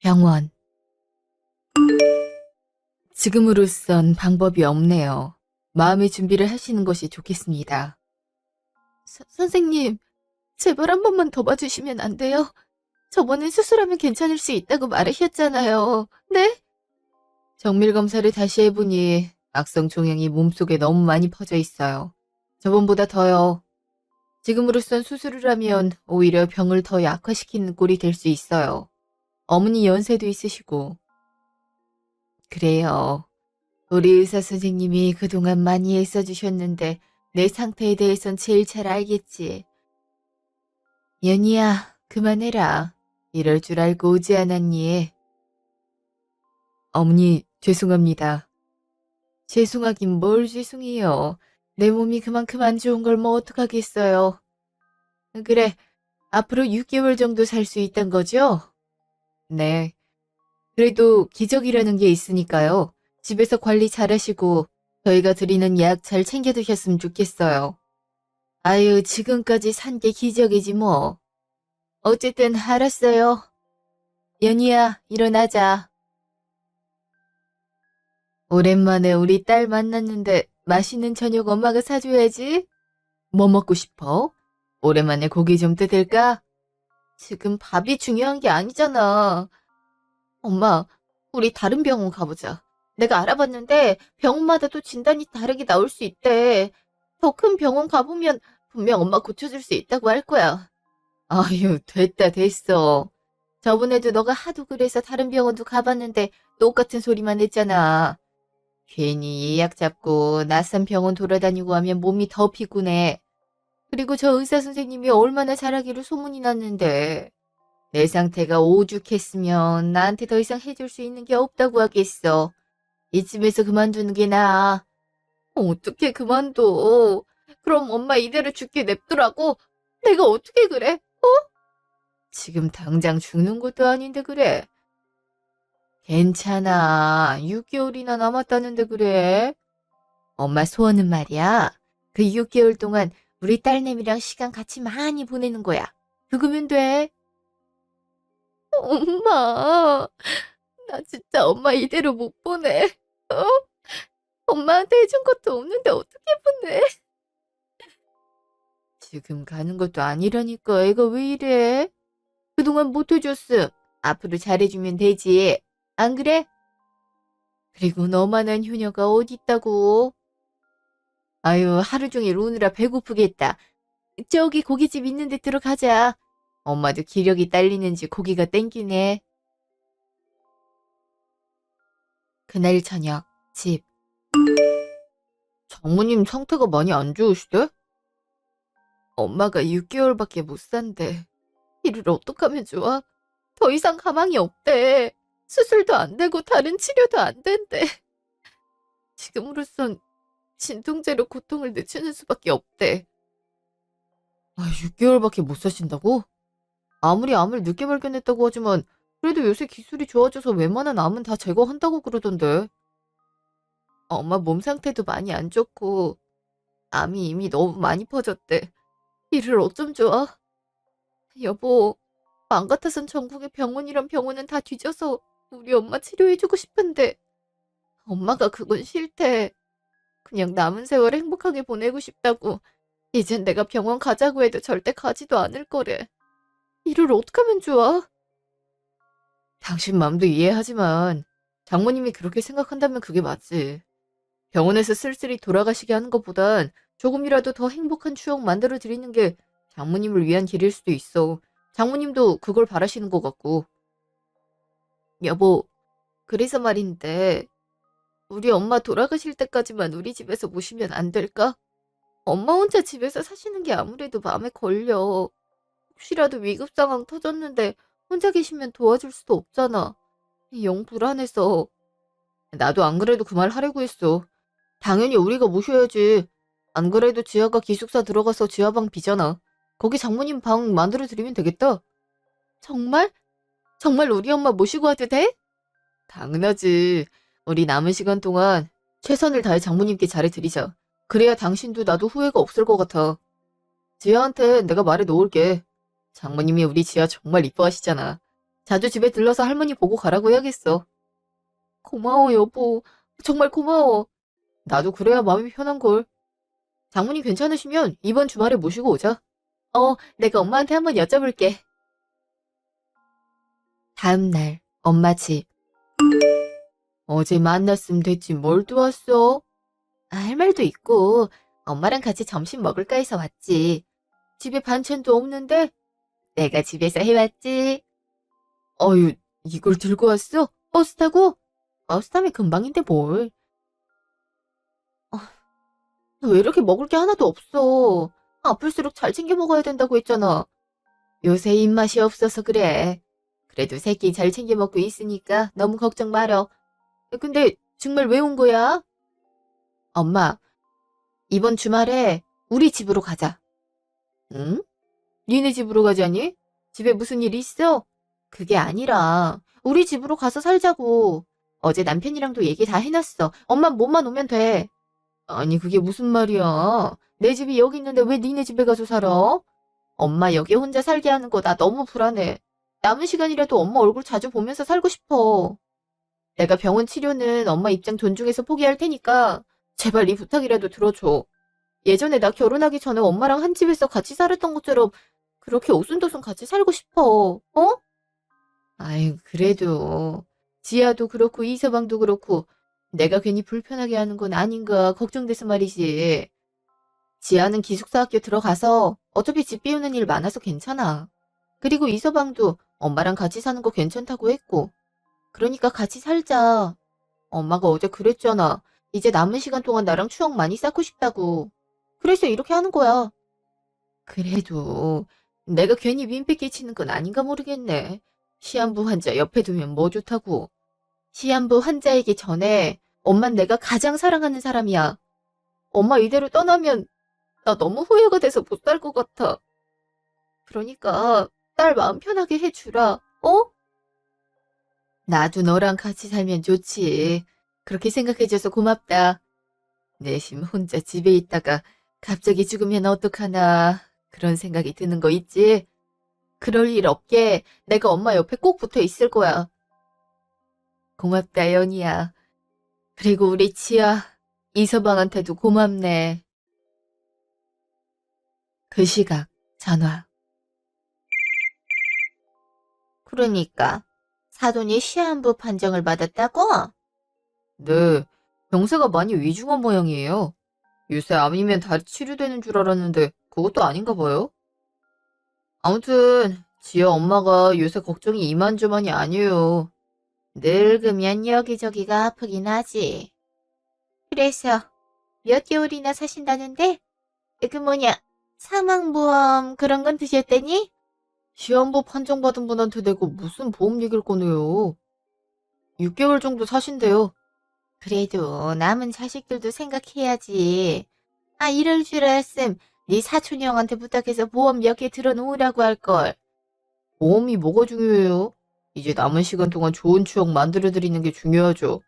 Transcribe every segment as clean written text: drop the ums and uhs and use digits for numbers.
병원. 지금으로선 방법이 없네요. 마음의 준비를 하시는 것이 좋겠습니다. 선생님, 제발 한 번만 더 봐주시면 안 돼요? 저번엔 수술하면 괜찮을 수 있다고 말하셨잖아요. 네? 정밀 검사를 다시 해보니 악성 종양이 몸속에 너무 많이 퍼져 있어요. 저번보다 더요. 지금으로선 수술을 하면 오히려 병을 더 약화시키는 꼴이 될 수 있어요. 어머니 연세도 있으시고. 그래요. 우리 의사 선생님이 그동안 많이 애써주셨는데 내 상태에 대해선 제일 잘 알겠지. 연희야, 그만해라. 이럴 줄 알고 오지 않았니? 어머니, 죄송합니다. 죄송하긴 뭘 죄송해요. 내 몸이 그만큼 안 좋은 걸 뭐 어떡하겠어요. 그래, 앞으로 6개월 정도 살 수 있단 거죠? 네. 그래도 기적이라는 게 있으니까요. 집에서 관리 잘하시고 저희가 드리는 약 잘 챙겨 드셨으면 좋겠어요. 아유, 지금까지 산 게 기적이지 뭐. 어쨌든 알았어요. 연희야, 일어나자. 오랜만에 우리 딸 만났는데 맛있는 저녁 엄마가 사줘야지. 뭐 먹고 싶어? 오랜만에 고기 좀 뜯을까? 지금 밥이 중요한 게 아니잖아. 엄마, 우리 다른 병원 가보자. 내가 알아봤는데 병원마다 또 진단이 다르게 나올 수 있대. 더 큰 병원 가보면 분명 엄마 고쳐줄 수 있다고 할 거야. 아유, 됐다, 됐어. 저번에도 너가 하도 그래서 다른 병원도 가봤는데 똑같은 소리만 했잖아. 괜히 예약 잡고 낯선 병원 돌아다니고 하면 몸이 더 피곤해. 그리고 저 의사 선생님이 얼마나 잘하기로 소문이 났는데. 내 상태가 오죽했으면 나한테 더 이상 해줄 수 있는 게 없다고 하겠어. 이쯤에서 그만두는 게 나아. 어떻게 그만둬? 그럼 엄마 이대로 죽게 냅두라고? 내가 어떻게 그래? 지금 당장 죽는 것도 아닌데 그래. 괜찮아. 6개월이나 남았다는데 그래. 엄마 소원은 말이야. 그 6개월 동안 우리 딸내미랑 시간 같이 많이 보내는 거야. 그거면 돼. 엄마, 나 진짜 엄마 이대로 못 보내. 어? 엄마한테 해준 것도 없는데 어떻게 보내? 지금 가는 것도 아니라니까 애가 왜 이래? 그동안 못 해줬음. 앞으로 잘해주면 되지. 안 그래? 그리고 너만한 효녀가 어딨다고? 아유, 하루 종일 오느라 배고프겠다. 저기 고깃집 있는 데 들어가자. 엄마도 기력이 딸리는지 고기가 땡기네. 그날 저녁, 집. 장모님 상태가 많이 안 좋으시대? 엄마가 6개월밖에 못 산대. 이를 어떡하면 좋아? 더 이상 가망이 없대. 수술도 안 되고 다른 치료도 안 된대. 지금으로선 진통제로 고통을 늦추는 수밖에 없대. 아, 6개월밖에 못 사신다고? 아무리 암을 늦게 발견했다고 하지만 그래도 요새 기술이 좋아져서 웬만한 암은 다 제거한다고 그러던데. 엄마 몸 상태도 많이 안 좋고 암이 이미 너무 많이 퍼졌대. 이를 어쩜 좋아? 여보, 맘 같아선 전국의 병원이란 병원은 다 뒤져서 우리 엄마 치료해주고 싶은데 엄마가 그건 싫대. 그냥 남은 세월 행복하게 보내고 싶다고. 이젠 내가 병원 가자고 해도 절대 가지도 않을 거래. 이를 어떡하면 좋아? 당신 마음도 이해하지만 장모님이 그렇게 생각한다면 그게 맞지. 병원에서 쓸쓸히 돌아가시게 하는 것보단 조금이라도 더 행복한 추억 만들어 드리는 게 장모님을 위한 길일 수도 있어. 장모님도 그걸 바라시는 것 같고. 여보, 그래서 말인데 우리 엄마 돌아가실 때까지만 우리 집에서 모시면 안 될까? 엄마 혼자 집에서 사시는 게 아무래도 마음에 걸려. 혹시라도 위급 상황 터졌는데 혼자 계시면 도와줄 수도 없잖아. 영 불안해서. 나도 안 그래도 그 말 하려고 했어. 당연히 우리가 모셔야지. 안 그래도 지하가 기숙사 들어가서 지하방 비잖아. 거기 장모님 방 만들어 드리면 되겠다. 정말? 정말 우리 엄마 모시고 와도 돼? 당연하지. 우리 남은 시간 동안 최선을 다해 장모님께 잘해드리자. 그래야 당신도 나도 후회가 없을 것 같아. 지아한테 내가 말해 놓을게. 장모님이 우리 지아 정말 이뻐하시잖아. 자주 집에 들러서 할머니 보고 가라고 해야겠어. 고마워, 여보. 정말 고마워. 나도 그래야 마음이 편한걸. 장모님 괜찮으시면 이번 주말에 모시고 오자. 내가 엄마한테 한번 여쭤볼게. 다음 날, 엄마 집. 어제 만났으면 됐지 뭘 또 왔어? 할 말도 있고, 엄마랑 같이 점심 먹을까 해서 왔지. 집에 반찬도 없는데, 내가 집에서 해왔지. 어휴, 이걸 들고 왔어? 버스 타고? 버스 타면 금방인데 뭘. 왜 이렇게 먹을 게 하나도 없어? 아플수록 잘 챙겨 먹어야 된다고 했잖아. 요새 입맛이 없어서 그래. 그래도 새끼 잘 챙겨 먹고 있으니까 너무 걱정 말어. 근데 정말 왜 온 거야? 엄마, 이번 주말에 우리 집으로 가자. 응? 니네 집으로 가자니? 집에 무슨 일 있어? 그게 아니라 우리 집으로 가서 살자고. 어제 남편이랑도 얘기 다 해놨어. 엄마 몸만 오면 돼. 아니 그게 무슨 말이야. 내 집이 여기 있는데 왜 니네 집에 가서 살아? 엄마 여기 혼자 살게 하는 거 나 너무 불안해. 남은 시간이라도 엄마 얼굴 자주 보면서 살고 싶어. 내가 병원 치료는 엄마 입장 존중해서 포기할 테니까 제발 이 부탁이라도 들어줘. 예전에 나 결혼하기 전에 엄마랑 한 집에서 같이 살았던 것처럼 그렇게 오순도순 같이 살고 싶어. 어? 아유, 그래도 지아도 그렇고 이서방도 그렇고 내가 괜히 불편하게 하는 건 아닌가 걱정돼서 말이지. 지아는 기숙사 학교 들어가서 어차피 집 비우는 일 많아서 괜찮아. 그리고 이서방도 엄마랑 같이 사는 거 괜찮다고 했고. 그러니까 같이 살자. 엄마가 어제 그랬잖아. 이제 남은 시간 동안 나랑 추억 많이 쌓고 싶다고. 그래서 이렇게 하는 거야. 그래도 내가 괜히 민폐 끼치는 건 아닌가 모르겠네. 시한부 환자 옆에 두면 뭐 좋다고. 시한부 환자이기 전에 엄만 내가 가장 사랑하는 사람이야. 엄마 이대로 떠나면 나 너무 후회가 돼서 못 살 것 같아. 그러니까 딸 마음 편하게 해주라. 어? 나도 너랑 같이 살면 좋지. 그렇게 생각해줘서 고맙다. 내심 혼자 집에 있다가 갑자기 죽으면 어떡하나 그런 생각이 드는 거 있지? 그럴 일 없게 내가 엄마 옆에 꼭 붙어 있을 거야. 고맙다, 연희야. 그리고 우리 지아, 이서방한테도 고맙네. 그 시각, 전화. 그러니까 사돈이 시한부 판정을 받았다고? 네, 병세가 많이 위중한 모양이에요. 요새 암이면 다 치료되는 줄 알았는데 그것도 아닌가 봐요. 아무튼 지아 엄마가 요새 걱정이 이만저만이 아니에요. 늙으면 여기저기가 아프긴 하지. 그래서 몇 개월이나 사신다는데? 그 뭐냐, 사망보험 그런 건 드셨더니? 시한부 판정받은 분한테 내고 무슨 보험 얘기를 꺼내요. 6개월 정도 사신대요. 그래도 남은 자식들도 생각해야지. 이럴 줄 알았음 네 사촌 형한테 부탁해서 보험 몇 개 들어놓으라고 할걸. 보험이 뭐가 중요해요? 이제 남은 시간 동안 좋은 추억 만들어드리는 게 중요하죠.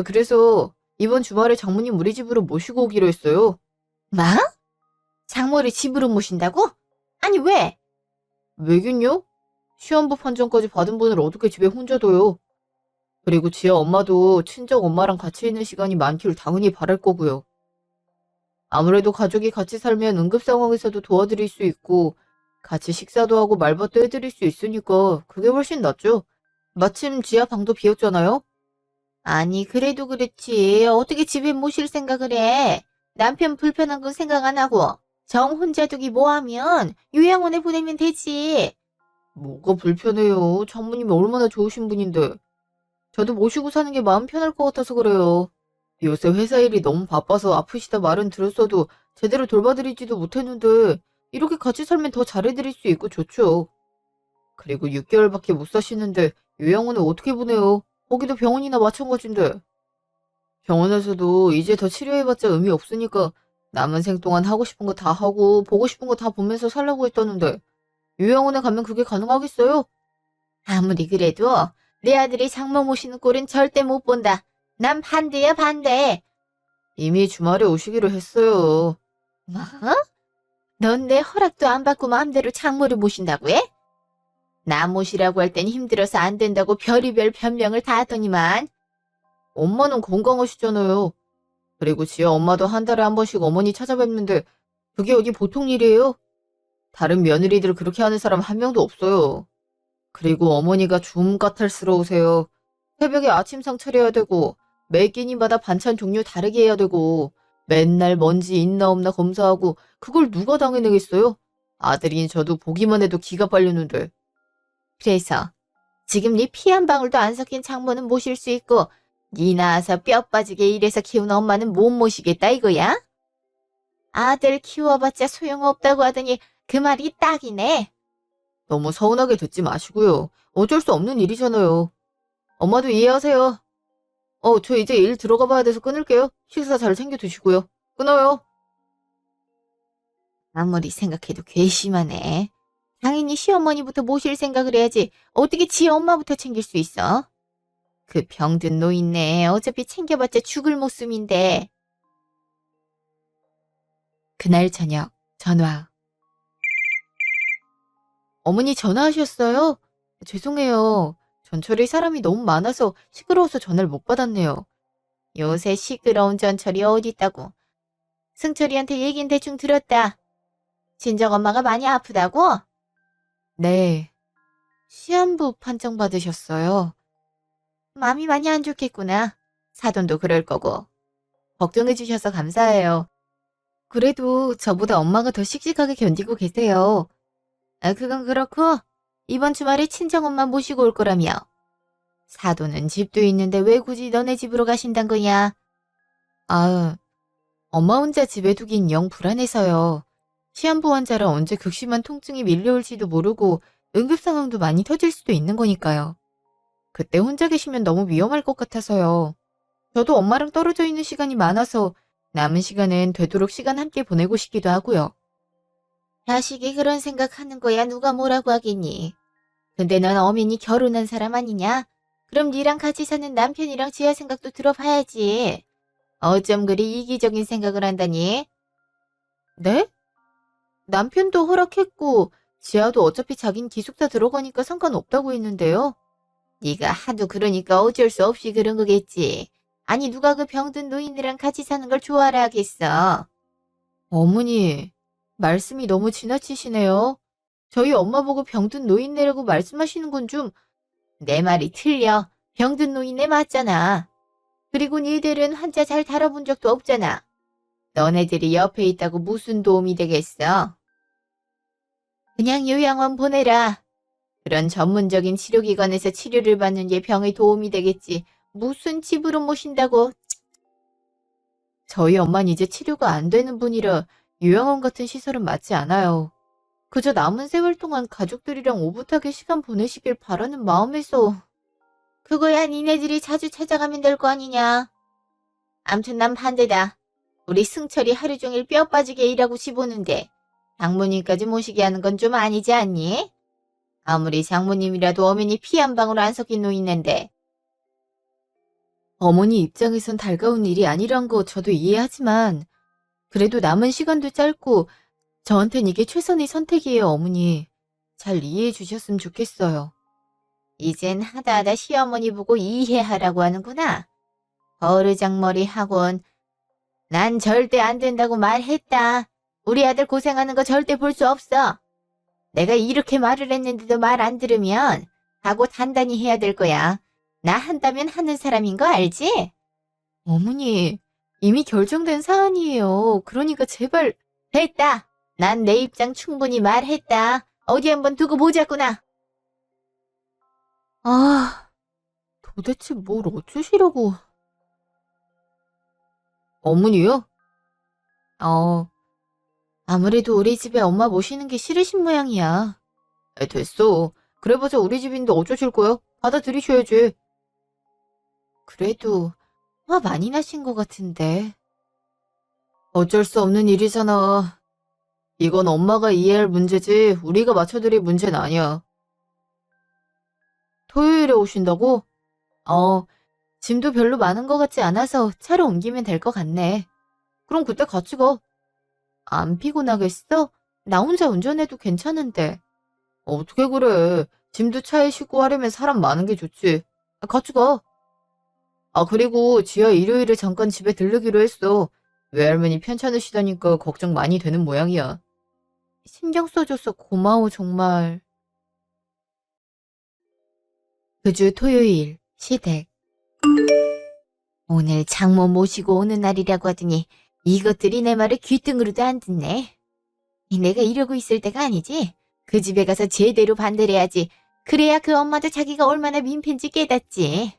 그래서 이번 주말에 장모님 우리 집으로 모시고 오기로 했어요. 뭐? 장모를 집으로 모신다고? 아니 왜? 왜긴요? 시한부 판정까지 받은 분을 어떻게 집에 혼자 둬요? 그리고 지아 엄마도 친정 엄마랑 같이 있는 시간이 많기를 당연히 바랄 거고요. 아무래도 가족이 같이 살면 응급 상황에서도 도와드릴 수 있고 같이 식사도 하고 말벗도 해드릴 수 있으니까 그게 훨씬 낫죠. 마침 지아 방도 비었잖아요. 아니 그래도 그렇지 어떻게 집에 모실 생각을 해. 남편 불편한 건 생각 안 하고 정 혼자 두기 뭐하면 요양원에 보내면 되지. 뭐가 불편해요. 장모님이 얼마나 좋으신 분인데. 저도 모시고 사는 게 마음 편할 것 같아서 그래요. 요새 회사 일이 너무 바빠서 아프시다 말은 들었어도 제대로 돌봐드리지도 못했는데 이렇게 같이 살면 더 잘해드릴 수 있고 좋죠. 그리고 6개월밖에 못 사시는데 요양원에 어떻게 보내요? 거기도 병원이나 마찬가지인데. 병원에서도 이제 더 치료해봤자 의미 없으니까 남은 생 동안 하고 싶은 거 다 하고 보고 싶은 거 다 보면서 살라고 했다는데 요양원에 가면 그게 가능하겠어요? 아무리 그래도 내 아들이 장모 모시는 꼴은 절대 못 본다. 난 반대야 반대. 이미 주말에 오시기로 했어요. 뭐? 넌 내 허락도 안 받고 마음대로 장모를 모신다고 해? 나 모시라고 할 땐 힘들어서 안 된다고 별의별 변명을 다 하더니만. 엄마는 건강하시잖아요. 그리고 지혜 엄마도 한 달에 한 번씩 어머니 찾아뵙는데 그게 어디 보통 일이에요? 다른 며느리들 그렇게 하는 사람 한 명도 없어요. 그리고 어머니가 좀 까탈스러우세요. 새벽에 아침상 차려야 되고 매 끼니마다 반찬 종류 다르게 해야 되고 맨날 먼지 있나 없나 검사하고 그걸 누가 당해내겠어요? 아들인 저도 보기만 해도 기가 빨리는데. 그래서 지금 네 피 한 방울도 안 섞인 장모는 모실 수 있고 네 낳아서 뼈 빠지게 일해서 키운 엄마는 못 모시겠다 이거야? 아들 키워봤자 소용없다고 하더니 그 말이 딱이네. 너무 서운하게 듣지 마시고요. 어쩔 수 없는 일이잖아요. 엄마도 이해하세요. 저 이제 일 들어가 봐야 돼서 끊을게요. 식사 잘 챙겨 드시고요. 끊어요. 아무리 생각해도 괘씸하네. 당연히 시어머니부터 모실 생각을 해야지. 어떻게 지 엄마부터 챙길 수 있어? 그 병든 노인네 어차피 챙겨봤자 죽을 목숨인데. 그날 저녁 전화. 어머니 전화하셨어요? 죄송해요. 전철에 사람이 너무 많아서 시끄러워서 전화를 못 받았네요. 요새 시끄러운 전철이 어디 있다고. 승철이한테 얘긴 대충 들었다. 친정엄마가 많이 아프다고? 네. 시한부 판정 받으셨어요. 마음이 많이 안 좋겠구나. 사돈도 그럴 거고. 걱정해 주셔서 감사해요. 그래도 저보다 엄마가 더 씩씩하게 견디고 계세요. 그건 그렇고 이번 주말에 친정엄마 모시고 올 거라며. 사돈은 집도 있는데 왜 굳이 너네 집으로 가신단 거냐? 엄마 혼자 집에 두긴 영 불안해서요. 시한부 환자라 언제 극심한 통증이 밀려올지도 모르고 응급 상황도 많이 터질 수도 있는 거니까요. 그때 혼자 계시면 너무 위험할 것 같아서요. 저도 엄마랑 떨어져 있는 시간이 많아서 남은 시간은 되도록 시간 함께 보내고 싶기도 하고요. 자식이 그런 생각하는 거야 누가 뭐라고 하겠니. 근데 넌 엄연히 결혼한 사람 아니냐? 그럼 니랑 같이 사는 남편이랑 지아 생각도 들어봐야지. 어쩜 그리 이기적인 생각을 한다니? 네? 남편도 허락했고 지아도 어차피 자긴 기숙사 들어가니까 상관없다고 했는데요. 네가 하도 그러니까 어쩔 수 없이 그런 거겠지. 아니 누가 그 병든 노인이랑 같이 사는 걸 좋아라 하겠어. 어머니, 말씀이 너무 지나치시네요. 저희 엄마 보고 병든 노인네라고 말씀하시는 건 좀... 내 말이 틀려. 병든 노인네 맞잖아. 그리고 니들은 환자 잘 다뤄본 적도 없잖아. 너네들이 옆에 있다고 무슨 도움이 되겠어? 그냥 요양원 보내라. 그런 전문적인 치료기관에서 치료를 받는 게 병에 도움이 되겠지. 무슨 집으로 모신다고. 저희 엄마는 이제 치료가 안 되는 분이라 요양원 같은 시설은 맞지 않아요. 그저 남은 세월 동안 가족들이랑 오붓하게 시간 보내시길 바라는 마음에서. 그거야 니네들이 자주 찾아가면 될 거 아니냐. 암튼 난 반대다. 우리 승철이 하루 종일 뼈 빠지게 일하고 집 오는데 장모님까지 모시게 하는 건 좀 아니지 않니? 아무리 장모님이라도 엄연히 피 한 방울 안 섞인 노인네인데. 어머니 입장에선 달가운 일이 아니란 거 저도 이해하지만 그래도 남은 시간도 짧고 저한텐 이게 최선의 선택이에요, 어머니. 잘 이해해 주셨으면 좋겠어요. 이젠 하다하다 시어머니 보고 이해하라고 하는구나. 버르장머리 하곤. 난 절대 안 된다고 말했다. 우리 아들 고생하는 거 절대 볼 수 없어. 내가 이렇게 말을 했는데도 말 안 들으면 각오 단단히 해야 될 거야. 나 한다면 하는 사람인 거 알지? 어머니, 이미 결정된 사안이에요. 그러니까 제발. 됐다. 난 내 입장 충분히 말했다. 어디 한번 두고 보자꾸나. 도대체 뭘 어쩌시려고. 어머니요? 아무래도 우리 집에 엄마 모시는 게 싫으신 모양이야. 됐어. 그래봐서 우리 집인데 어쩌실 거요? 받아들이셔야지. 그래도 화 많이 나신 것 같은데. 어쩔 수 없는 일이잖아. 이건 엄마가 이해할 문제지 우리가 맞춰드릴 문제는 아니야. 토요일에 오신다고? 짐도 별로 많은 것 같지 않아서 차로 옮기면 될 것 같네. 그럼 그때 같이 가. 안 피곤하겠어? 나 혼자 운전해도 괜찮은데. 어떻게 그래. 짐도 차에 싣고 하려면 사람 많은 게 좋지. 같이 가. 그리고 지하 일요일에 잠깐 집에 들르기로 했어. 외할머니 편찮으시다니까 걱정 많이 되는 모양이야. 신경 써줘서 고마워, 정말. 그 주 토요일, 시댁. 오늘 장모 모시고 오는 날이라고 하더니 이것들이 내 말을 귀등으로도 안 듣네. 내가 이러고 있을 때가 아니지. 그 집에 가서 제대로 반대를 해야지. 그래야 그 엄마도 자기가 얼마나 민폐인지 깨닫지.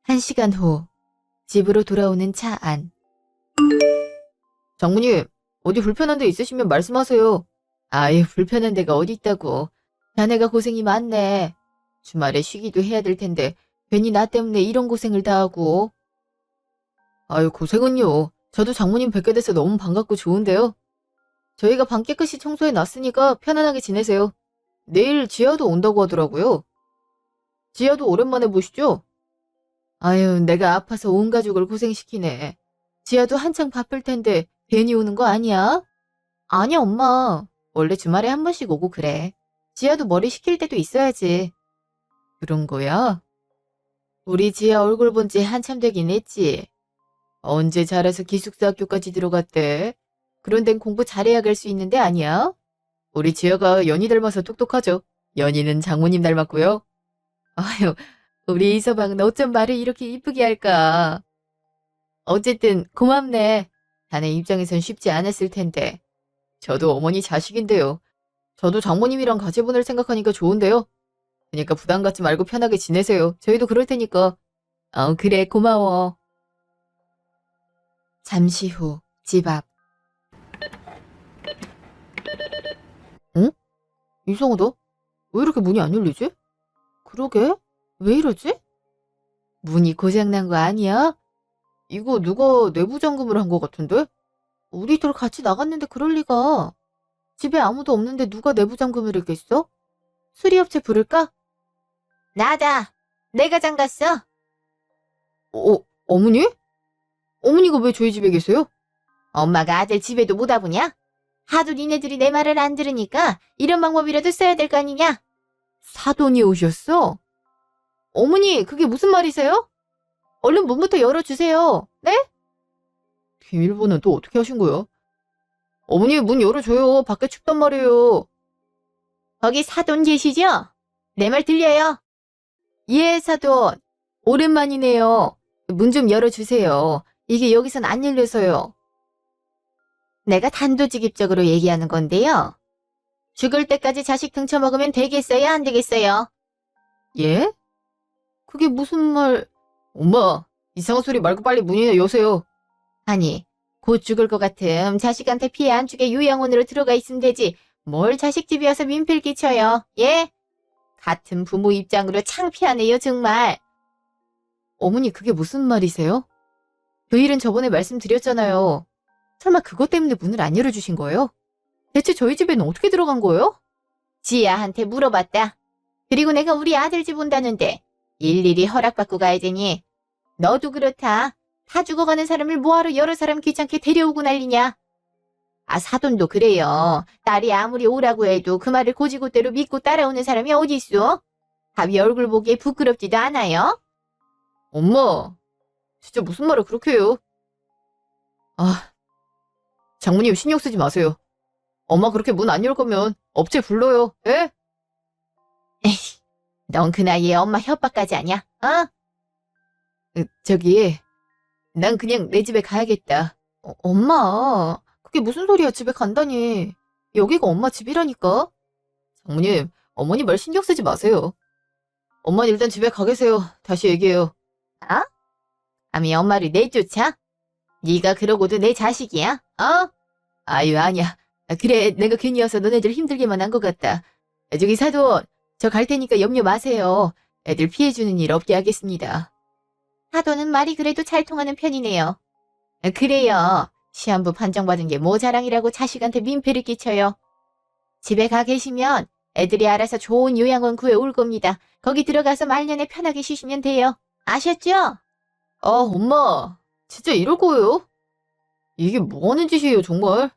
1시간 후, 집으로 돌아오는 차 안. 장모님, 어디 불편한 데 있으시면 말씀하세요. 아유, 불편한 데가 어디 있다고. 자네가 고생이 많네. 주말에 쉬기도 해야 될 텐데 괜히 나 때문에 이런 고생을 다 하고. 아유, 고생은요. 저도 장모님 뵙게 돼서 너무 반갑고 좋은데요. 저희가 방 깨끗이 청소해 놨으니까 편안하게 지내세요. 내일 지아도 온다고 하더라고요. 지아도 오랜만에 보시죠? 아유, 내가 아파서 온 가족을 고생시키네. 지아도 한창 바쁠 텐데 괜히 오는 거 아니야? 아니야, 엄마. 원래 주말에 한 번씩 오고 그래. 지아도 머리 식힐 때도 있어야지. 그런 거야? 우리 지아 얼굴 본 지 한참 되긴 했지. 언제 자라서 기숙사 학교까지 들어갔대? 그런 데는 공부 잘해야 갈 수 있는 데 아니야? 우리 지아가 연희 닮아서 똑똑하죠. 연희는 장모님 닮았고요. 아유, 우리 이서방은 어쩜 말을 이렇게 이쁘게 할까? 어쨌든 고맙네. 자네 입장에선 쉽지 않았을 텐데. 저도 어머니 자식인데요. 저도 장모님이랑 같이 보낼 생각하니까 좋은데요. 그러니까 부담 갖지 말고 편하게 지내세요. 저희도 그럴 테니까. 그래, 고마워. 잠시 후, 집 앞. 응? 이상하다. 왜 이렇게 문이 안 열리지? 그러게, 왜 이러지? 문이 고장난 거 아니야? 이거 누가 내부 잠금을 한 거 같은데? 우리들 같이 나갔는데 그럴 리가. 집에 아무도 없는데 누가 내부 잠금을 했겠어? 수리업체 부를까? 나다. 내가 잠갔어. 어머니? 어머니가 왜 저희 집에 계세요? 엄마가 아들 집에도 못 와보냐? 하도 니네들이 내 말을 안 들으니까 이런 방법이라도 써야 될 거 아니냐? 사돈이 오셨어? 어머니, 그게 무슨 말이세요? 얼른 문부터 열어주세요. 네? 비밀번호 또 어떻게 하신 거야? 어머니, 문 열어줘요. 밖에 춥단 말이에요. 거기 사돈 계시죠? 내 말 들려요? 예, 사돈. 오랜만이네요. 문 좀 열어주세요. 이게 여기선 안 열려서요. 내가 단도직입적으로 얘기하는 건데요. 죽을 때까지 자식 등쳐먹으면 되겠어요, 안 되겠어요? 예? 그게 무슨 말... 엄마, 이상한 소리 말고 빨리 문이나 여세요. 아니, 곧 죽을 것 같음 자식한테 피해 안 주게 요양원으로 들어가 있으면 되지. 뭘 자식 집에 와서 민폐를 끼쳐요, 예? 같은 부모 입장으로 창피하네요, 정말. 어머니, 그게 무슨 말이세요? 그 일은 저번에 말씀드렸잖아요. 설마 그것 때문에 문을 안 열어주신 거예요? 대체 저희 집에는 어떻게 들어간 거예요? 지아한테 물어봤다. 그리고 내가 우리 아들 집 온다는데 일일이 허락받고 가야 되니. 너도 그렇다. 다 죽어가는 사람을 뭐하러 여러 사람 귀찮게 데려오고 난리냐. 사돈도 그래요. 딸이 아무리 오라고 해도 그 말을 고지고대로 믿고 따라오는 사람이 어디 있어? 밥이 얼굴 보기에 부끄럽지도 않아요? 엄마, 진짜 무슨 말을 그렇게 해요? 장모님 신경 쓰지 마세요. 엄마 그렇게 문 안 열 거면 업체 불러요. 예? 에이, 넌 그 나이에 엄마 협박까지 하냐? 저기, 난 그냥 내 집에 가야겠다. 엄마, 그게 무슨 소리야? 집에 간다니. 여기가 엄마 집이라니까. 장모님, 어머니 말 신경 쓰지 마세요. 엄마는 일단 집에 가 계세요. 다시 얘기해요. 감히 엄마를 내쫓아? 네가 그러고도 내 자식이야? 아유, 아니야. 그래, 내가 괜히 와서 너네들 힘들게만 한 것 같다. 저기 사돈, 저 갈 테니까 염려 마세요. 애들 피해주는 일 없게 하겠습니다. 사돈은 말이 그래도 잘 통하는 편이네요. 그래요. 시한부 판정받은 게 뭐 자랑이라고 자식한테 민폐를 끼쳐요. 집에 가 계시면 애들이 알아서 좋은 요양원 구해 올 겁니다. 거기 들어가서 말년에 편하게 쉬시면 돼요. 아셨죠? 엄마, 진짜 이럴 거예요? 이게 뭐 하는 짓이에요, 정말?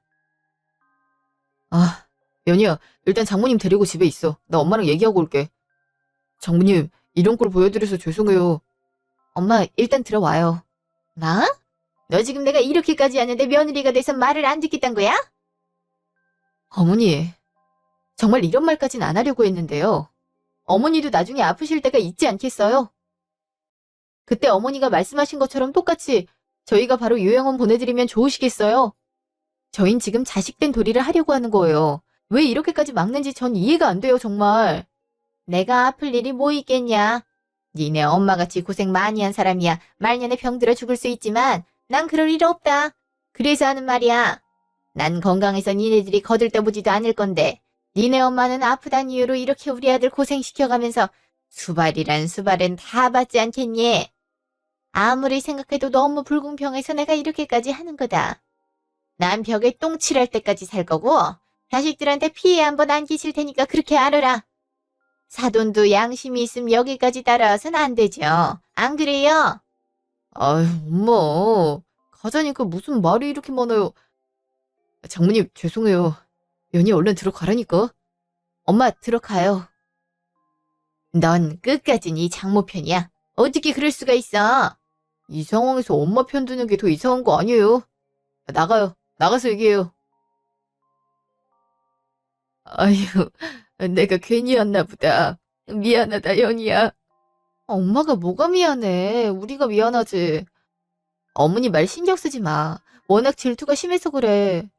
연희야, 일단 장모님 데리고 집에 있어. 나 엄마랑 얘기하고 올게. 장모님, 이런 꼴 보여드려서 죄송해요. 엄마, 일단 들어와요. 뭐? 너 지금 내가 이렇게까지 하는데 며느리가 돼서 말을 안 듣겠단 거야? 어머니, 정말 이런 말까진 안 하려고 했는데요. 어머니도 나중에 아프실 때가 있지 않겠어요? 그때 어머니가 말씀하신 것처럼 똑같이 저희가 바로 요양원 보내드리면 좋으시겠어요? 저흰 지금 자식된 도리를 하려고 하는 거예요. 왜 이렇게까지 막는지 전 이해가 안 돼요, 정말. 내가 아플 일이 뭐 있겠냐? 니네 엄마같이 고생 많이 한 사람이야 말년에 병들어 죽을 수 있지만 난 그럴 일 없다. 그래서 하는 말이야. 난 건강해서 니네들이 거들떠보지도 않을 건데 니네 엄마는 아프단 이유로 이렇게 우리 아들 고생시켜가면서 수발이란 수발은 다 받지 않겠니? 아무리 생각해도 너무 불공평해서 내가 이렇게까지 하는 거다. 난 벽에 똥 칠할 때까지 살 거고 자식들한테 피해 한번 안기실 테니까 그렇게 알아라. 사돈도 양심이 있으면 여기까지 따라와선 안 되죠. 안 그래요? 아유, 엄마. 가자니까 무슨 말이 이렇게 많아요. 장모님, 죄송해요. 연희 얼른 들어가라니까. 엄마, 들어가요. 넌 끝까지 네 장모 편이야. 어떻게 그럴 수가 있어? 이 상황에서 엄마 편 드는 게 더 이상한 거 아니에요? 나가요. 나가서 얘기해요. 아휴, 내가 괜히 왔나 보다. 미안하다, 연희야. 엄마가 뭐가 미안해. 우리가 미안하지. 어머니 말 신경 쓰지 마. 워낙 질투가 심해서 그래.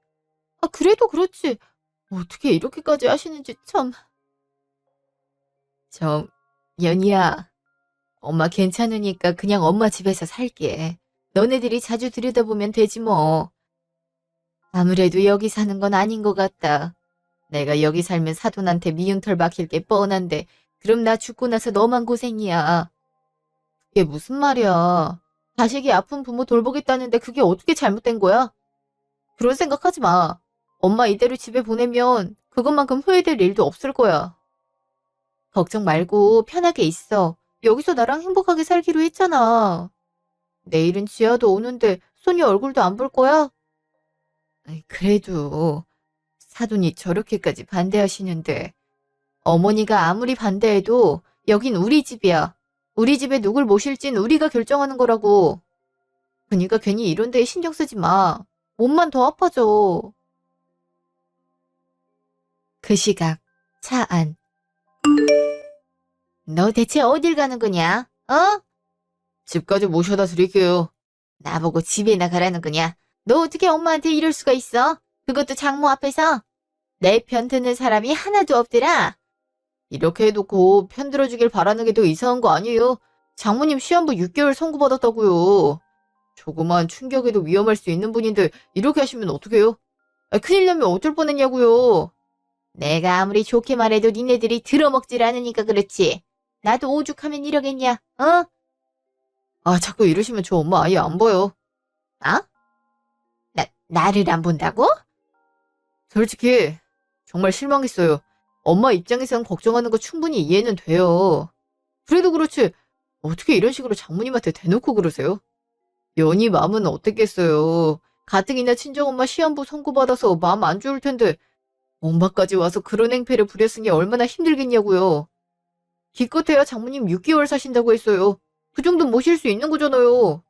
아, 그래도 그렇지. 어떻게 이렇게까지 하시는지 참. 연희야. 엄마 괜찮으니까 그냥 엄마 집에서 살게. 너네들이 자주 들여다보면 되지 뭐. 아무래도 여기 사는 건 아닌 것 같다. 내가 여기 살면 사돈한테 미운털 박힐 게 뻔한데 그럼 나 죽고 나서 너만 고생이야. 그게 무슨 말이야. 자식이 아픈 부모 돌보겠다는데 그게 어떻게 잘못된 거야? 그런 생각하지 마. 엄마 이대로 집에 보내면 그것만큼 후회될 일도 없을 거야. 걱정 말고 편하게 있어. 여기서 나랑 행복하게 살기로 했잖아. 내일은 지아도 오는데 소녀 얼굴도 안 볼 거야? 아이, 그래도 사돈이 저렇게까지 반대하시는데 어머니가 아무리 반대해도 여긴 우리 집이야. 우리 집에 누굴 모실진 우리가 결정하는 거라고. 그니까 괜히 이런 데에 신경 쓰지 마. 몸만 더 아파져. 그 시각 차 안. 너 대체 어딜 가는 거냐? 어? 집까지 모셔다 드릴게요. 나보고 집에나 가라는 거냐? 너 어떻게 엄마한테 이럴 수가 있어? 그것도 장모 앞에서? 내 편 드는 사람이 하나도 없더라. 이렇게 해놓고 편 들어주길 바라는 게 더 이상한 거 아니에요? 장모님 시한부 6개월 선고받았다고요. 조그만 충격에도 위험할 수 있는 분인데 이렇게 하시면 어떡해요? 큰일 나면 어쩔 뻔했냐고요. 내가 아무리 좋게 말해도 니네들이 들어먹질 않으니까 그렇지. 나도 오죽하면 이러겠냐, 어? 아, 자꾸 이러시면 저 엄마 아예 안 보여. 아? 나를 안 본다고? 솔직히 정말 실망했어요. 엄마 입장에선 걱정하는 거 충분히 이해는 돼요. 그래도 그렇지 어떻게 이런 식으로 장모님한테 대놓고 그러세요? 연희 마음은 어땠겠어요. 가뜩이나 친정엄마 시한부 선고받아서 마음 안 좋을 텐데 엄마까지 와서 그런 행패를 부렸으니 얼마나 힘들겠냐고요. 기껏해야 장모님 6개월 사신다고 했어요. 그 정도 모실 수 있는 거잖아요.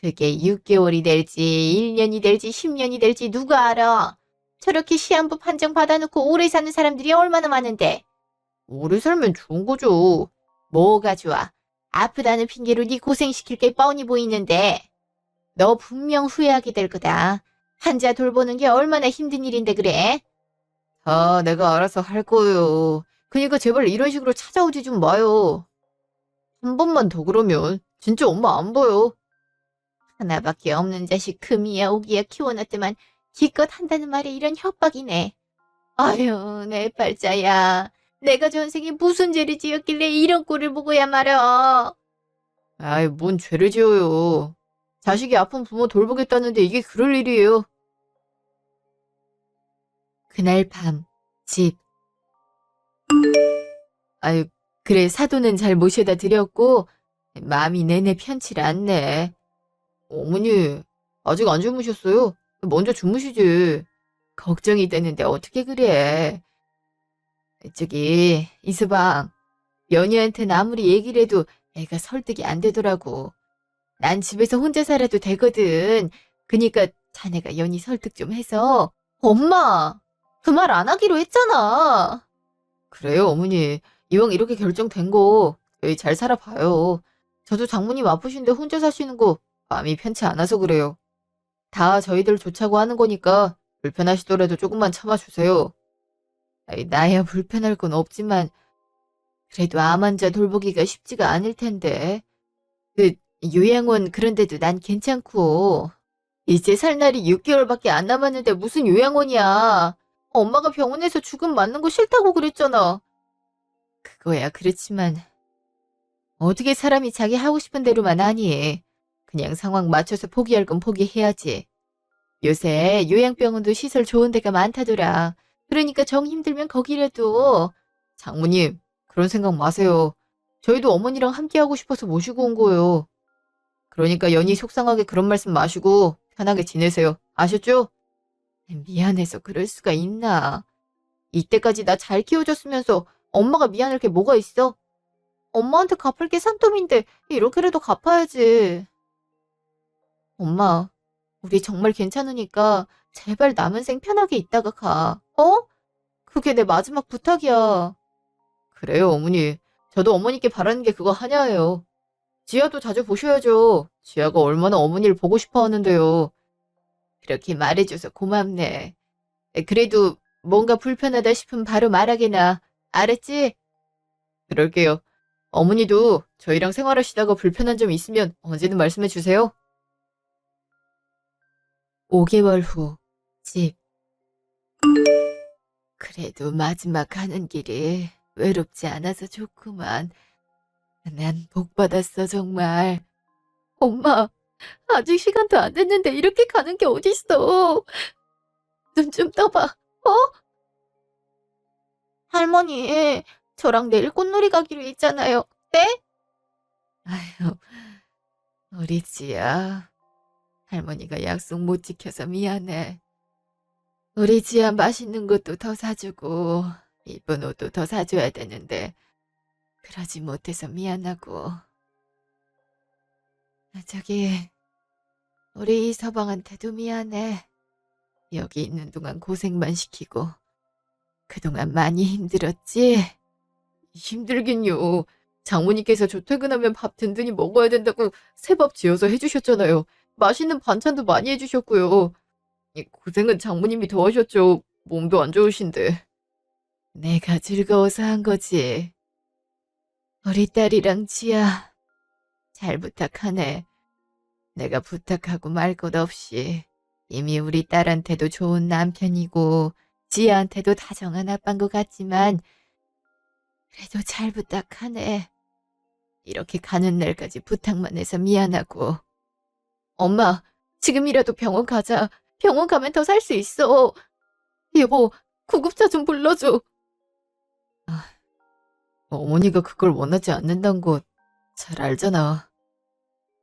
그게 6개월이 될지 1년이 될지 10년이 될지 누가 알아. 저렇게 시한부 판정 받아놓고 오래 사는 사람들이 얼마나 많은데. 오래 살면 좋은 거죠. 뭐가 좋아. 아프다는 핑계로 네 고생시킬 게 뻔히 보이는데. 너 분명 후회하게 될 거다. 환자 돌보는 게 얼마나 힘든 일인데 그래. 아, 내가 알아서 할 거예요. 그니까 제발 이런 식으로 찾아오지 좀 마요. 한 번만 더 그러면 진짜 엄마 안 보여. 하나밖에 없는 자식 금이야 오기야 키워놨더만 기껏 한다는 말에 이런 협박이네. 아유, 내 팔자야. 내가 전생에 무슨 죄를 지었길래 이런 꼴을 보고야 말어. 아이, 뭔 죄를 지어요. 자식이 아픈 부모 돌보겠다는데 이게 그럴 일이에요. 그날 밤, 집. 아유, 그래 사돈은 잘 모셔다 드렸고 마음이 내내 편치를 않네. 어머니, 아직 안 주무셨어요? 먼저 주무시지. 걱정이 되는데 어떻게 그래. 이서방, 연희한테는 아무리 얘기를 해도 애가 설득이 안 되더라고. 난 집에서 혼자 살아도 되거든. 그니까 자네가 연희 설득 좀 해서. 엄마! 그 말 안 하기로 했잖아. 그래요, 어머니. 이왕 이렇게 결정된 거 저희 잘 살아봐요. 저도 장모님 아프신데 혼자 사시는 거 마음이 편치 않아서 그래요. 다 저희들 좋자고 하는 거니까 불편하시더라도 조금만 참아주세요. 아이, 나야 불편할 건 없지만 그래도 암 환자 돌보기가 쉽지가 않을 텐데. 그 요양원 그런데도 난 괜찮고. 이제 살 날이 6개월밖에 안 남았는데 무슨 요양원이야. 엄마가 병원에서 죽음 맞는 거 싫다고 그랬잖아. 그거야 그렇지만 어떻게 사람이 자기 하고 싶은 대로만 하니. 그냥 상황 맞춰서 포기할 건 포기해야지. 요새 요양병원도 시설 좋은 데가 많다더라. 그러니까 정 힘들면 거기라도. 장모님, 그런 생각 마세요. 저희도 어머니랑 함께 하고 싶어서 모시고 온 거예요. 그러니까 연희 속상하게 그런 말씀 마시고 편하게 지내세요. 아셨죠? 미안해서 그럴 수가 있나. 이때까지 나 잘 키워줬으면서 엄마가 미안할 게 뭐가 있어? 엄마한테 갚을 게 산더미인데 이렇게라도 갚아야지. 엄마, 우리 정말 괜찮으니까 제발 남은 생 편하게 있다가 가. 어? 그게 내 마지막 부탁이야. 그래요, 어머니. 저도 어머니께 바라는 게 그거 하나예요. 지아도 자주 보셔야죠. 지아가 얼마나 어머니를 보고 싶어 하는데요. 그렇게 말해줘서 고맙네. 그래도 뭔가 불편하다 싶으면 바로 말하게나. 알았지? 그럴게요. 어머니도 저희랑 생활하시다가 불편한 점 있으면 언제든 말씀해 주세요. 5개월 후, 집. 그래도 마지막 가는 길이 외롭지 않아서 좋구만. 난 복 받았어, 정말. 엄마, 아직 시간도 안 됐는데 이렇게 가는 게 어딨어. 눈 좀 떠봐, 어? 할머니, 저랑 내일 꽃놀이 가기로 했잖아요. 네? 아휴, 우리 지야. 할머니가 약속 못 지켜서 미안해. 우리 지야 맛있는 것도 더 사주고, 이쁜 옷도 더 사줘야 되는데, 그러지 못해서 미안하고. 저기, 우리 이서방한테도 미안해. 여기 있는 동안 고생만 시키고, 그동안 많이 힘들었지? 힘들긴요. 장모님께서 조퇴근하면 밥 든든히 먹어야 된다고 새밥 지어서 해주셨잖아요. 맛있는 반찬도 많이 해주셨고요. 고생은 장모님이 더 하셨죠. 몸도 안 좋으신데. 내가 즐거워서 한 거지. 우리 딸이랑 지아, 잘 부탁하네. 내가 부탁하고 말 것 없이 이미 우리 딸한테도 좋은 남편이고 지아한테도 다정한 아빠인 것 같지만 그래도 잘 부탁하네. 이렇게 가는 날까지 부탁만 해서 미안하고. 엄마, 지금이라도 병원 가자. 병원 가면 더 살 수 있어. 여보, 구급차 좀 불러줘. 아, 어머니가 그걸 원하지 않는다는 거 잘 알잖아.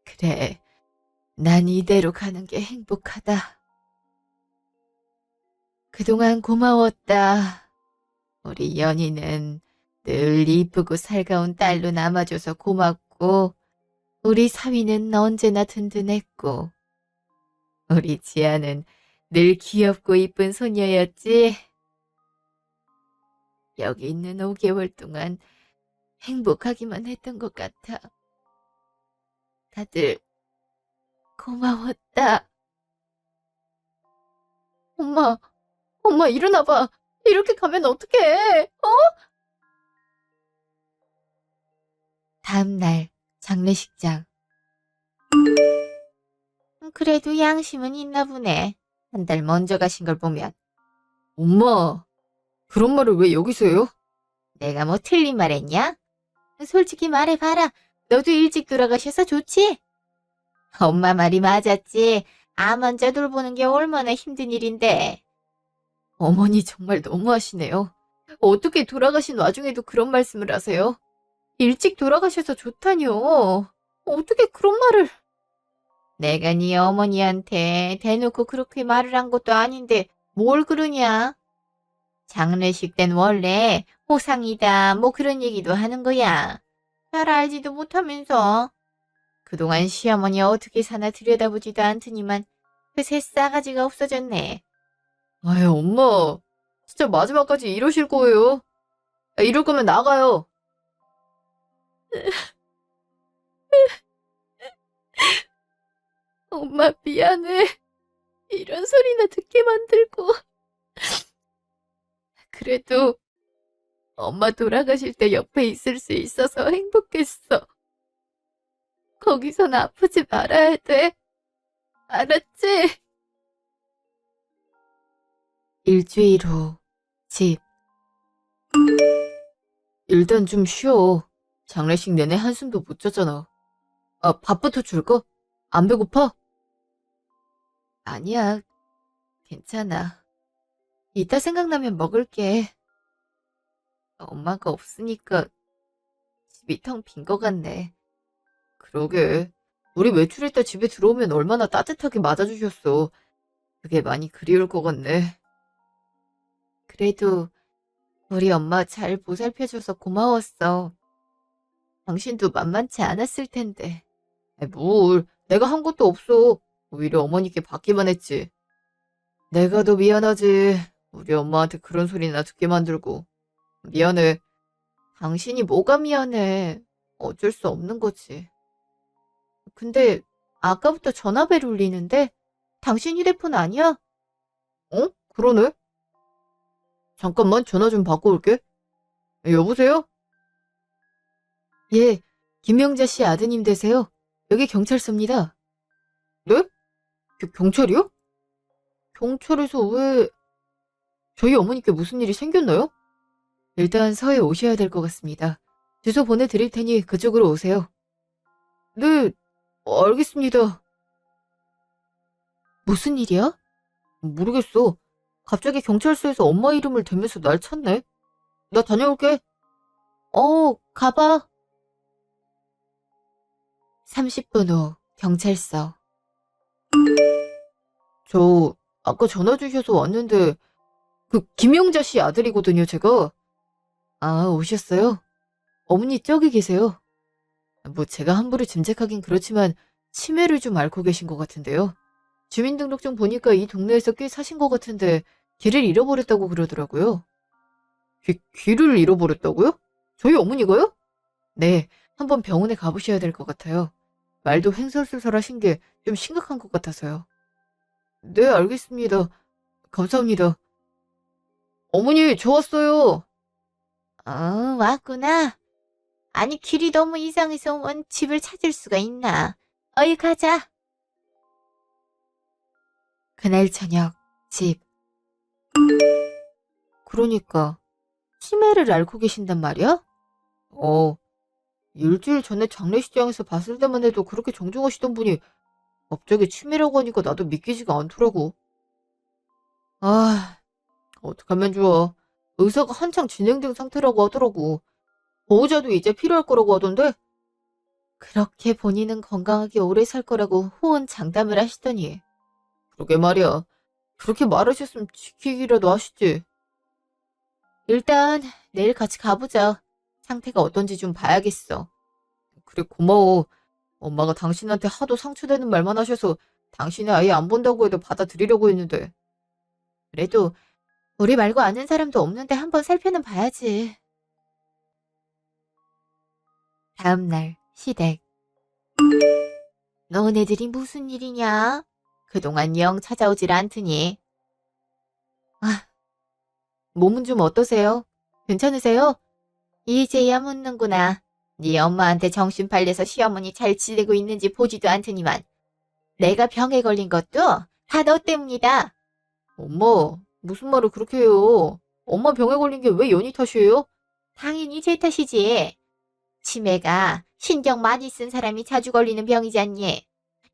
그래, 난 이대로 가는 게 행복하다. 그동안 고마웠다. 우리 연희는 늘 이쁘고 살가운 딸로 남아줘서 고맙고, 우리 사위는 언제나 든든했고, 우리 지아는 늘 귀엽고 이쁜 소녀였지. 여기 있는 5개월 동안 행복하기만 했던 것 같아. 다들 고마웠다. 엄마, 엄마 일어나봐. 이렇게 가면 어떡해? 어? 다음 날 장례식장. 그래도 양심은 있나 보네. 한 달 먼저 가신 걸 보면. 엄마, 그런 말을 왜 여기서 해요? 내가 뭐 틀린 말 했냐? 솔직히 말해봐라. 너도 일찍 돌아가셔서 좋지? 엄마 말이 맞았지. 암 환자 돌보는 게 얼마나 힘든 일인데. 어머니 정말 너무하시네요. 어떻게 돌아가신 와중에도 그런 말씀을 하세요? 일찍 돌아가셔서 좋다뇨. 어떻게 그런 말을. 내가 네 어머니한테 대놓고 그렇게 말을 한 것도 아닌데 뭘 그러냐? 장례식 땐 원래 호상이다 뭐 그런 얘기도 하는 거야. 잘 알지도 못하면서. 그동안 시어머니 어떻게 사나 들여다보지도 않더니만 그새 싸가지가 없어졌네. 아유, 엄마. 진짜 마지막까지 이러실 거예요? 이럴 거면 나가요. 엄마 미안해. 이런 소리나 듣게 만들고. 그래도 엄마 돌아가실 때 옆에 있을 수 있어서 행복했어. 거기선 아프지 말아야 돼. 알았지? 일주일 후, 집. 일단 좀 쉬어. 장례식 내내 한숨도 못 잤잖아. 밥부터 줄까? 안 배고파? 아니야, 괜찮아. 이따 생각나면 먹을게. 엄마가 없으니까 집이 텅 빈 것 같네. 그러게. 우리 외출할 때 집에 들어오면 얼마나 따뜻하게 맞아주셨어. 그게 많이 그리울 것 같네. 그래도 우리 엄마 잘 보살펴줘서 고마웠어. 당신도 만만치 않았을 텐데. 뭘, 내가 한 것도 없어. 오히려 어머니께 받기만 했지. 내가 더 미안하지. 우리 엄마한테 그런 소리나 듣게 만들고. 미안해. 당신이 뭐가 미안해. 어쩔 수 없는 거지. 근데 아까부터 전화벨 울리는데 당신 휴대폰 아니야? 어? 그러네. 잠깐만 전화 좀 바꿔 올게. 여보세요? 예, 김영자 씨 아드님 되세요? 여기 경찰서입니다. 네? 경찰이요? 경찰에서 왜... 저희 어머니께 무슨 일이 생겼나요? 일단 서에 오셔야 될 것 같습니다. 주소 보내드릴 테니 그쪽으로 오세요. 네, 알겠습니다. 무슨 일이야? 모르겠어. 갑자기 경찰서에서 엄마 이름을 대면서 날 찾네. 나 다녀올게. 가봐. 30분 후 경찰서. 저 아까 전화 주셔서 왔는데 김영자 씨 아들이거든요, 제가. 아, 오셨어요? 어머니 저기 계세요. 뭐 제가 함부로 짐작하긴 그렇지만 치매를 좀 앓고 계신 것 같은데요. 주민등록증 보니까 이 동네에서 꽤 사신 것 같은데 길을 잃어버렸다고 그러더라고요. 길을 잃어버렸다고요? 저희 어머니가요? 네, 한번 병원에 가보셔야 될 것 같아요. 말도 횡설수설하신 게 좀 심각한 것 같아서요. 네, 알겠습니다. 감사합니다. 어머니, 저 왔어요. 왔구나. 아니, 길이 너무 이상해서 원 집을 찾을 수가 있나. 어이, 가자. 그날 저녁, 집. 그러니까, 치매를 앓고 계신단 말이야? 일주일 전에 장례식장에서 봤을 때만 해도 그렇게 정정하시던 분이 갑자기 치매라고 하니까 나도 믿기지가 않더라고. 아, 어떡하면 좋아. 의사가 한창 진행된 상태라고 하더라고. 보호자도 이제 필요할 거라고 하던데? 그렇게 본인은 건강하게 오래 살 거라고 호언장담을 하시더니. 그러게 말이야. 그렇게 말하셨으면 지키기라도 하시지. 일단 내일 같이 가보자. 상태가 어떤지 좀 봐야겠어. 그래, 고마워. 엄마가 당신한테 하도 상처되는 말만 하셔서 당신이 아예 안 본다고 해도 받아들이려고 했는데. 그래도 우리 말고 아는 사람도 없는데 한번 살펴는 봐야지. 다음날 시댁. 너네들이 무슨 일이냐? 그동안 영 찾아오질 않더니. 몸은 좀 어떠세요? 괜찮으세요? 이제야 묻는구나. 네 엄마한테 정신 팔려서 시어머니 잘 지내고 있는지 보지도 않더니만. 내가 병에 걸린 것도 다 너 때문이다. 엄마, 무슨 말을 그렇게 해요? 엄마 병에 걸린 게 왜 연희 탓이에요? 당연히 제 탓이지. 치매가 신경 많이 쓴 사람이 자주 걸리는 병이지 않니?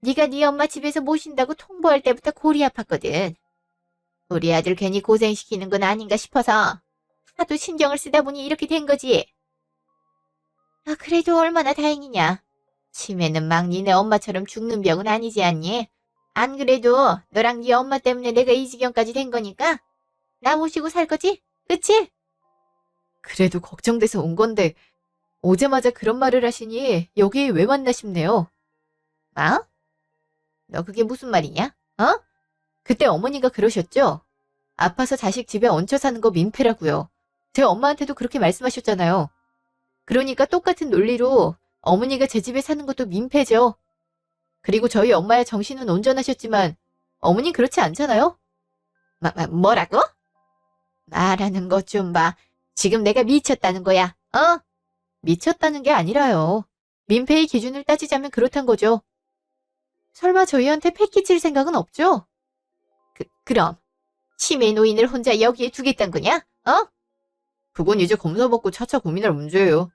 네가 네 엄마 집에서 모신다고 통보할 때부터 골이 아팠거든. 우리 아들 괜히 고생시키는 건 아닌가 싶어서 하도 신경을 쓰다 보니 이렇게 된 거지. 그래도 얼마나 다행이냐. 치매는 막 니네 엄마처럼 죽는 병은 아니지 않니? 안 그래도 너랑 네 엄마 때문에 내가 이 지경까지 된 거니까 나 모시고 살 거지? 그치? 그래도 걱정돼서 온 건데 오자마자 그런 말을 하시니 여기 왜 왔나 싶네요. 아? 너 그게 무슨 말이냐? 어? 그때 어머니가 그러셨죠? 아파서 자식 집에 얹혀 사는 거 민폐라고요. 제 엄마한테도 그렇게 말씀하셨잖아요. 그러니까 똑같은 논리로 어머니가 제 집에 사는 것도 민폐죠. 그리고 저희 엄마의 정신은 온전하셨지만 어머니 그렇지 않잖아요? 뭐라고? 말하는 것 좀 봐. 지금 내가 미쳤다는 거야. 어? 미쳤다는 게 아니라요. 민폐의 기준을 따지자면 그렇단 거죠. 설마 저희한테 패 끼칠 생각은 없죠? 그럼 치매 노인을 혼자 여기에 두겠단 거냐? 어? 그건 이제 검사 받고 차차 고민할 문제예요.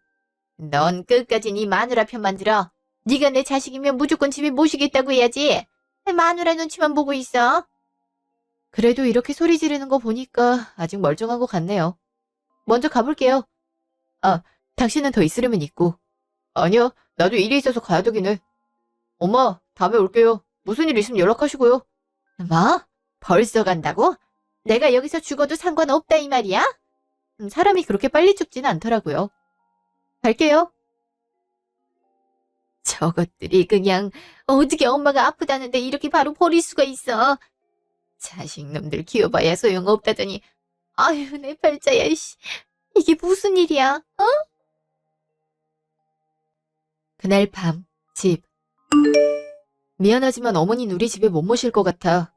넌 끝까지 네 마누라 편만 들어. 네가 내 자식이면 무조건 집에 모시겠다고 해야지. 마누라 눈치만 보고 있어. 그래도 이렇게 소리 지르는 거 보니까 아직 멀쩡한 것 같네요. 먼저 가볼게요. 아, 당신은 더 있으려면 있고. 아니야, 나도 일이 있어서 가야 되긴 해. 엄마, 다음에 올게요. 무슨 일 있으면 연락하시고요. 뭐? 벌써 간다고? 내가 여기서 죽어도 상관없다 이 말이야? 사람이 그렇게 빨리 죽지는 않더라고요. 갈게요. 저것들이 그냥 어떻게 엄마가 아프다는데 이렇게 바로 버릴 수가 있어. 자식놈들 키워봐야 소용없다더니 아유 내 팔자야 이씨. 이게 무슨 일이야? 어? 그날 밤 집. 미안하지만 어머니는 우리 집에 못 모실 것 같아.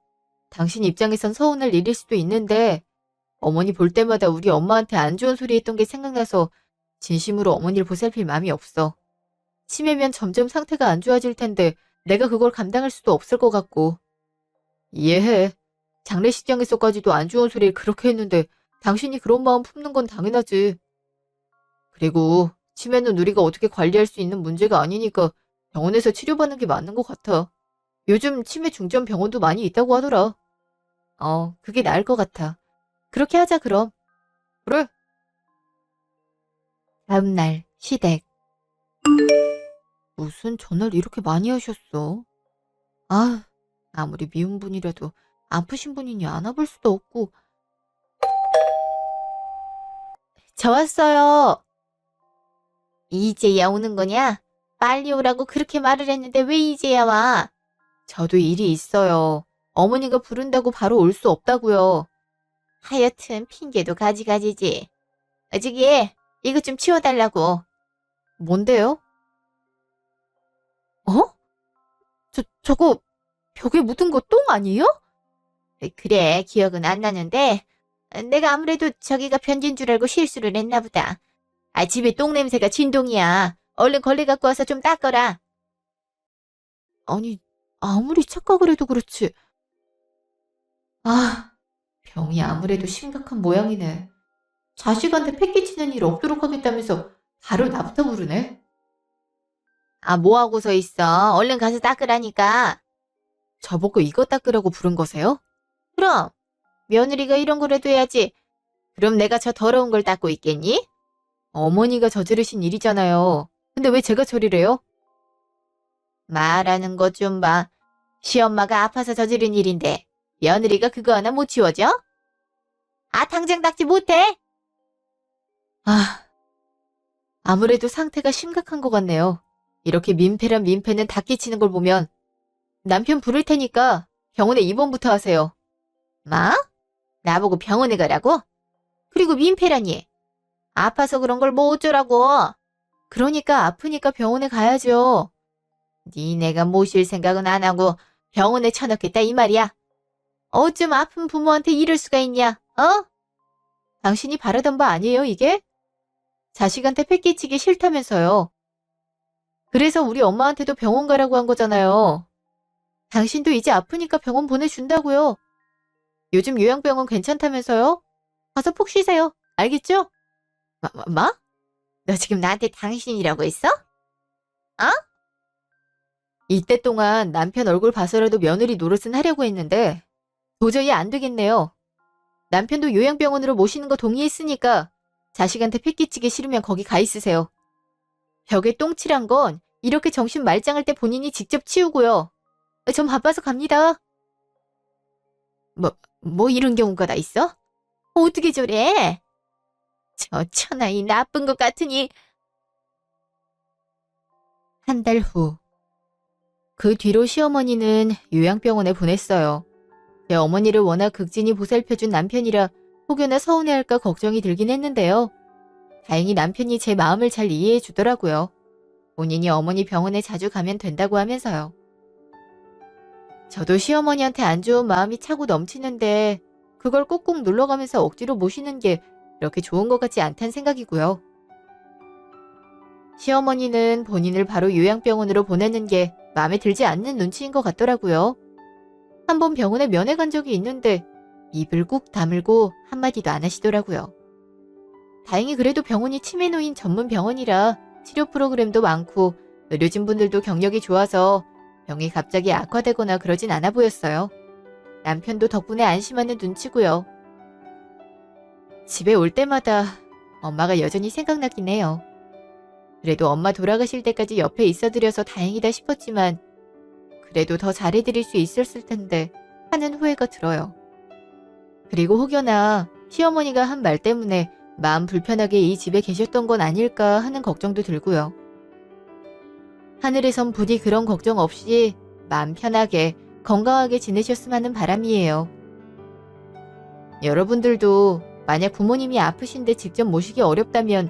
당신 입장에선 서운할 일일 수도 있는데 어머니 볼 때마다 우리 엄마한테 안 좋은 소리 했던 게 생각나서 진심으로 어머니를 보살필 마음이 없어. 치매면 점점 상태가 안 좋아질 텐데 내가 그걸 감당할 수도 없을 것 같고. 이해해. 장례식장에서까지도 안 좋은 소리를 그렇게 했는데 당신이 그런 마음 품는 건 당연하지. 그리고 치매는 우리가 어떻게 관리할 수 있는 문제가 아니니까 병원에서 치료받는 게 맞는 것 같아. 요즘 치매 중전 병원도 많이 있다고 하더라. 그게 나을 것 같아. 그렇게 하자 그럼. 그래. 다음날 시댁. 무슨 전화를 이렇게 많이 하셨어? 아무리 미운 분이라도 아프신 분이니 안아볼 수도 없고. 저 왔어요. 이제야 오는 거냐? 빨리 오라고 그렇게 말을 했는데 왜 이제야 와? 저도 일이 있어요. 어머니가 부른다고 바로 올 수 없다고요. 하여튼 핑계도 가지가지지. 저기 이것 좀 치워달라고. 뭔데요? 어? 저거 벽에 묻은 거 똥 아니에요? 그래, 기억은 안 나는데 내가 아무래도 저기가 편지인 줄 알고 실수를 했나 보다. 집에 똥 냄새가 진동이야. 얼른 걸레 갖고 와서 좀 닦아라. 아니, 아무리 착각을 해도 그렇지. 병이 아무래도 심각한 모양이네. 자식한테 패 끼치는 일 없도록 하겠다면서 바로 나부터 부르네. 뭐하고 서 있어. 얼른 가서 닦으라니까. 저보고 이거 닦으라고 부른 거세요? 그럼 며느리가 이런 거라도 해야지. 그럼 내가 저 더러운 걸 닦고 있겠니? 어머니가 저지르신 일이잖아요. 근데 왜 제가 처리래요? 말하는 것 좀 봐. 시엄마가 아파서 저지른 일인데 며느리가 그거 하나 못 치워줘? 당장 닦지 못해? 아무래도 상태가 심각한 것 같네요. 이렇게 민폐란 민폐는 다 끼치는 걸 보면 남편 부를 테니까 병원에 입원부터 하세요. 뭐? 나보고 병원에 가라고? 그리고 민폐라니. 아파서 그런 걸 뭐 어쩌라고. 그러니까 아프니까 병원에 가야죠. 니네가 모실 생각은 안 하고 병원에 쳐넣겠다 이 말이야. 어쩜 아픈 부모한테 이럴 수가 있냐, 어? 당신이 바라던 바 아니에요, 이게? 자식한테 패 끼치기 싫다면서요. 그래서 우리 엄마한테도 병원 가라고 한 거잖아요. 당신도 이제 아프니까 병원 보내준다고요. 요즘 요양병원 괜찮다면서요? 가서 푹 쉬세요. 알겠죠? 뭐? 너 지금 나한테 당신이라고 했어? 이때 동안 남편 얼굴 봐서라도 며느리 노릇은 하려고 했는데 도저히 안 되겠네요. 남편도 요양병원으로 모시는 거 동의했으니까 자식한테 패 끼치기 싫으면 거기 가 있으세요. 벽에 똥칠한 건 이렇게 정신 말짱할 때 본인이 직접 치우고요. 전 바빠서 갑니다. 뭐 이런 경우가 다 있어? 어떻게 저래? 저 천하이 나쁜 것 같으니. 한 달 후. 그 뒤로 시어머니는 요양병원에 보냈어요. 제 어머니를 워낙 극진히 보살펴준 남편이라 혹여나 서운해할까 걱정이 들긴 했는데요. 다행히 남편이 제 마음을 잘 이해해 주더라고요. 본인이 어머니 병원에 자주 가면 된다고 하면서요. 저도 시어머니한테 안 좋은 마음이 차고 넘치는데 그걸 꾹꾹 눌러가면서 억지로 모시는 게 그렇게 좋은 것 같지 않다는 생각이고요. 시어머니는 본인을 바로 요양병원으로 보내는 게 마음에 들지 않는 눈치인 것 같더라고요. 한번 병원에 면회 간 적이 있는데 입을 꾹 다물고 한마디도 안 하시더라고요. 다행히 그래도 병원이 치매 노인 전문 병원이라 치료 프로그램도 많고 의료진분들도 경력이 좋아서 병이 갑자기 악화되거나 그러진 않아 보였어요. 남편도 덕분에 안심하는 눈치고요. 집에 올 때마다 엄마가 여전히 생각나긴 해요. 그래도 엄마 돌아가실 때까지 옆에 있어드려서 다행이다 싶었지만 그래도 더 잘해드릴 수 있었을 텐데 하는 후회가 들어요. 그리고 혹여나 시어머니가 한 말 때문에 마음 불편하게 이 집에 계셨던 건 아닐까 하는 걱정도 들고요. 하늘에선 부디 그런 걱정 없이 마음 편하게 건강하게 지내셨으면 하는 바람이에요. 여러분들도 만약 부모님이 아프신데 직접 모시기 어렵다면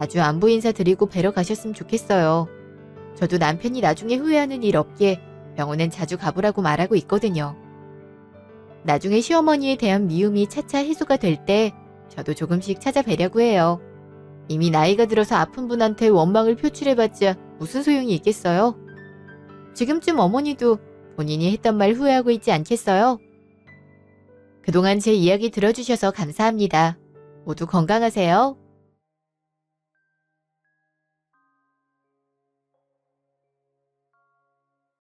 자주 안부 인사 드리고 뵈러 가셨으면 좋겠어요. 저도 남편이 나중에 후회하는 일 없게 병원엔 자주 가보라고 말하고 있거든요. 나중에 시어머니에 대한 미움이 차차 해소가 될 때 저도 조금씩 찾아뵈려고 해요. 이미 나이가 들어서 아픈 분한테 원망을 표출해봤자 무슨 소용이 있겠어요? 지금쯤 어머니도 본인이 했던 말 후회하고 있지 않겠어요? 그동안 제 이야기 들어주셔서 감사합니다. 모두 건강하세요.